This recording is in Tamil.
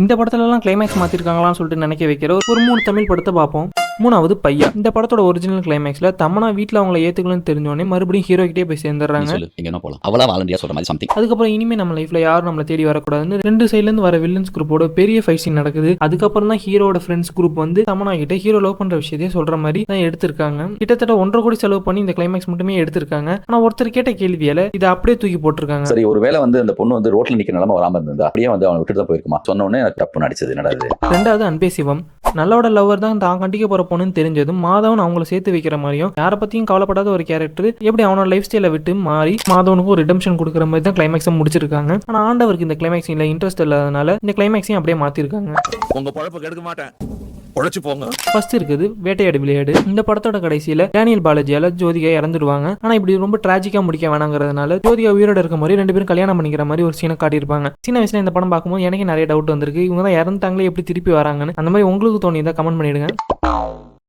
இந்த படத்துலலாம் கிளைமேக்ஸ் மாற்றிருக்காங்களான்னு சொல்லிட்டு நினைக்க வைக்கிற ஒரு 3 தமிழ் படத்தை பார்ப்போம். 3வது பையா. இந்த படத்தோட ஒரிஜினல் கிளைமேக்ஸ்ல தமன்னா வீட்டில் அவங்கள ஏற்றுக்கணும்னு தெரிஞ்சோடனே மறுபடியும் ஹீரோ கிட்டே போய் சேர்ந்துடுறாங்க. அதுக்கப்புறம் இனிமேல் நம்ம லைஃப்ல யாரும் நம்மளை தேடி வரக்கூடாதுன்னு 2 சைட்லேருந்து வர வில்லன்ஸ் குரூப்போட பெரிய ஃபைட் சீன் நடக்குது. அதுக்கப்புறம் தான் ஹீரோட ஃப்ரெண்ட்ஸ் குரூப் வந்து தமன்னா கிட்ட ஹீரோ லவ் பண்ற விஷயத்தையே சொல்ற மாதிரி தான் எடுத்திருக்காங்க. கிட்டத்தட்ட 1.5 கோடி செலவு பண்ணி இந்த கிளைமேக்ஸ் மட்டுமே எடுத்திருக்காங்க. ஆனா ஒருத்தர் கேட்ட கேள்வியால இதை அப்படியே தூக்கி போட்டிருக்காங்க. சரி, ஒருவேளை வந்து அந்த பொண்ணு வந்து ரோட்ல நிக்கிற நிலைமை வராம இருந்தா அப்படியே வந்து அவனை விட்டுட்டு தான் போயிருக்குமா? சொன்ன உடனே தப்பு நடிச்சது நடக்குது. 2வது அன்பே சிவம். நல்லோட லவ்வர் தான் தான் கண்டிக்க போற பொண்ணுன்னு தெரிஞ்சதும் மாதவன் அவங்கள சேர்த்து வைக்கிற மாதிரியும் யாரை பத்தியும் கவலைப்படாத ஒரு கேரக்டர் எப்படி அவனோட லைஃப் ஸ்டைலை விட்டு மாறி மாதவனுக்கு ஒரு ரிடம்ஷன் கொடுக்குற மாதிரி தான் கிளைமேக்ஸை முடிச்சிருக்காங்க. ஆனா ஆண்டவருக்கு இந்த கிளைமேக்ஸ் இல்ல இன்ட்ரெஸ்ட் இல்லாதனால இந்த கிளைமேக்ஸையும் அப்படியே மாத்திருக்காங்க. உங்க பழப்ப கெடுக்க மாட்டேன், உழைச்சு போங்க. ஃபர்ஸ்ட் இருக்குது வேட்டையாடு விளையாடு. இந்த படத்தோட கடைசியில டேனியல் பாலாஜியால ஜோதிகா இறந்துடுவாங்க. ஆனா இப்படி ரொம்ப டிராஜிக்கா முடிக்க வேணாங்கிறதுனால ஜோதிகா உயிரோட இருக்க மாதிரி 2 பேரும் கல்யாணம் பண்ணிக்கிற மாதிரி ஒரு சீனை காட்டியிருப்பாங்க. சின்ன வயசுல இந்த படம் பார்க்கும்போது எனக்கு நிறைய டவுட் வந்திருக்கு, இவங்க தான் இறந்துட்டாங்களே எப்படி திருப்பி வராங்கன்னு. அந்த மாதிரி உங்களுக்கு தோணியதா கமெண்ட் பண்ணிடுங்க.